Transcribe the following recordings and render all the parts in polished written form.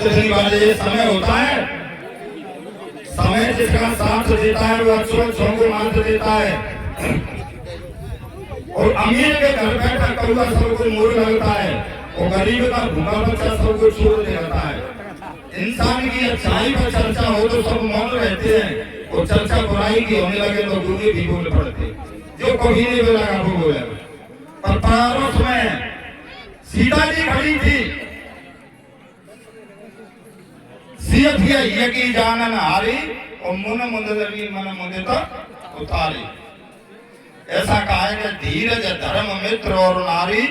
कितनी बार ये समय होता है, समय जिसका साथ देता है वो अक्षर को मात्र देता है। और अमीर के घर बैठा कौआ सबको मोर लगता है, और गरीब का भूखा बच्चा सबको छोड़ देता है। इंसान की अच्छाई पर चर्चा हो तो सब मौन रहते हैं, और चर्चा बुराई की होने लगे तो गूंगे भी बोल पड़ते। जो कभी नहीं बोला वो बोले। पर पड़ोस में सीता जी खड़ी थी, सियत ये की जानन हारी, और मुन मुंदरी मन मुंदे तक उतारी। ऐसा कहा है कि धीरज धर्म मित्र और नारी,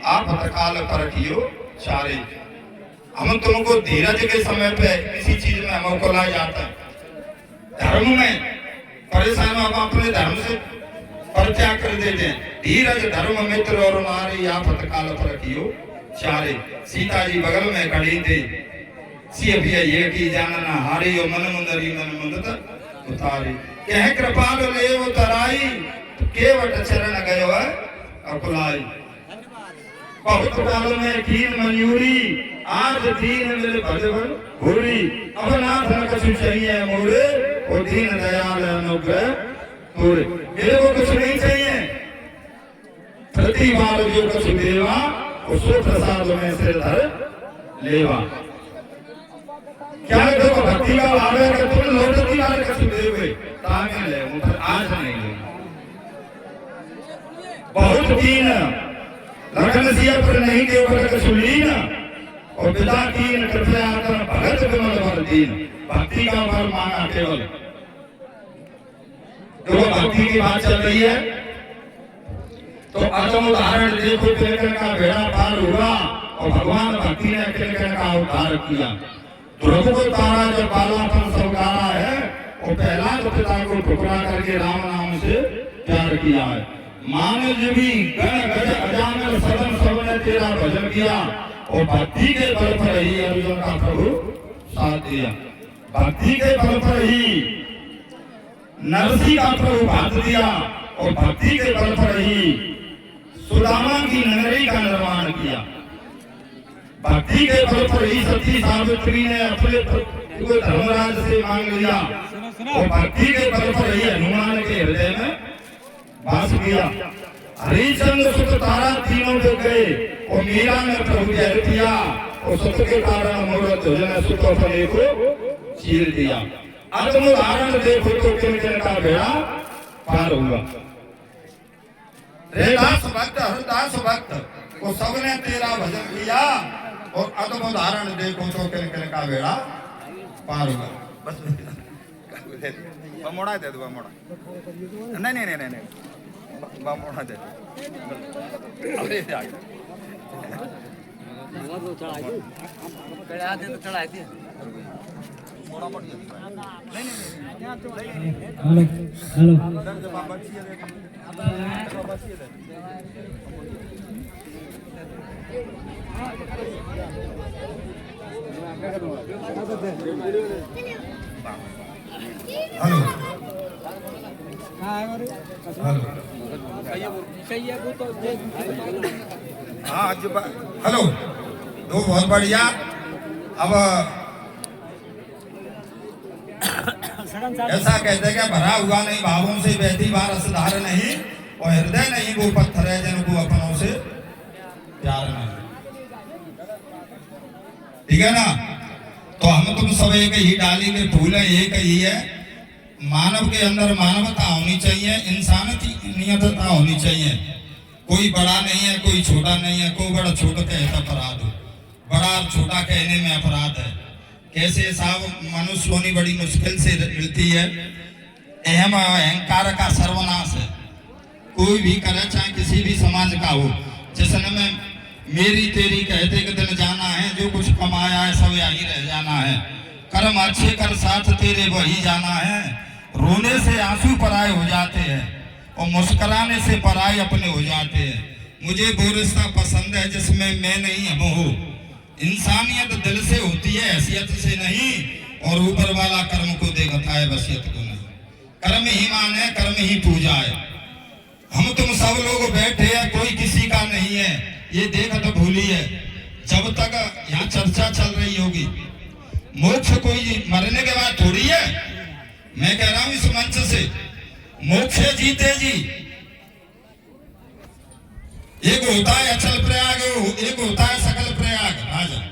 आफत काल परखियो चारी। हम तुमको धीरज के समय पे किसी चीज में हमको ला जाता है, धर्म में परेशान हम अपने धर्म से परित्याग कर देते हैं। धीरज धर्म मित्र और नारी, आफत काल परखियो चारे। सीता जी बगल में खड़ी थी, सियत ये की जानना हारी, और मन मुंदरी मन मुंदत उतारी। कह कृपाल ले उतराई, केवट चरण गयो अकुलाई। बहुत काल में कीन मयूरी, आज दीन मिल भजवन भूरी। अब नाथ न कछु चाहिए मोरे, और दीन दयाल अनुग्रह पूरे। मेरे को कुछ नहीं चाहिए, प्रति बार जो कछु देवा, उसको प्रसाद में से धर लेवा। क्या देखो भक्ति का भाव है कि तुम लौटती बार कछु देवे, ताकि ले आज नहीं ले। बहुत कीन लगन सिया पर नहीं के ऊपर कसूलीन, और पिता कीन कृपया कर भगत विमल भर दीन। भक्ति का फल मांगा केवल। देखो भक्ति की बात चल रही है तो अतम उदाहरण देखो, किलकन का बेड़ा पार हुआ, और भगवान भक्ति ने किलकन का उद्धार किया। ध्रुव को तारा जब बालापन स्वीकारा है, और पहला तो पिता को ठुकरा करके राम नाम से प्यार किया है। मानव भी गण गज अजामिल सदन सबने तेरा भजन किया, और भक्ति के बल पर ही अर्जुन का प्रभु साथ दिया। भक्ति के बल पर ही नरसी का प्रभु भात दिया, और भक्ति के बल पर ही सुदामा की नगरी का निर्माण किया। भक्ति के बल पर ही सती सावित्री ने अपने धर्मराज से मांग लिया, और भक्ति के बल पर ही हनुमान के हृदय में वास किया। हरिचंद्र सुत तारा तीनों को गए, और मीरा ने प्रभु जय किया, और सुत के कारण मूर्त ध्वज सुत अपने को चीर दिया। अतम उदाहरण देखो तो किन का बेड़ा पार हुआ। रेदास भक्त हरदास भक्त को सबने तेरा भजन किया, और अतम उदाहरण देखो तो किन का बेड़ा पार हुआ। बस बमोड़ा दे दो, बमोड़ा नहीं नहीं नहीं नहीं, बमोड़ा दे दो। अरे चढ़ा दे तो चढ़ा दे। हेलो हेलो हाँ हेलो तो बहुत बढ़िया। अब ऐसा कहते हैं भरा हुआ नहीं भावों से बहती बार असधार नहीं, और हृदय नहीं वो पत्थर है जिनको अपनों से प्यार नहीं। ठीक है ना। तो हम तुम सब एक ही डाली के फूल है, एक ही है। मानव के अंदर मानवता होनी चाहिए, इंसान की नियतता होनी चाहिए। कोई बड़ा नहीं है, कोई छोटा नहीं है। कोई बड़ा छोटा कहता अपराध हो, बड़ा छोटा कहने में अपराध है। कैसे साहब मनुष्य होनी बड़ी मुश्किल से मिलती है। अहम अहंकार का सर्वनाश है। कोई भी करे, चाहे किसी भी समाज का हो, जिसने में मेरी तेरी कहते के दिन जाना है। जो कुछ कमाया है सब यही रह जाना है। कर्म अच्छे कर साथ तेरे वही जाना है। रोने से आंसू पराए हो जाते हैं, और मुस्कुराने से पराए अपने हो जाते हैं। मुझे वो रिश्ता पसंद है जिसमें मैं नहीं हम हो। इंसानियत दिल से होती है, हैसियत से नहीं। और ऊपर वाला कर्म को देखता है, वसीयत को नहीं। कर्म ही मान है, कर्म ही पूजा है। हम तुम सब लोग बैठे हैं, कोई किसी का नहीं है, ये देख तो भूली है। जब तक यहाँ चर्चा चल रही होगी, मोक्ष कोई मरने के बाद थोड़ी है। मैं कह रहा हूं इस मंच से, मोक्ष जीते जी। एक होता है अचल प्रयाग, एक होता है सकल प्रयाग। आजा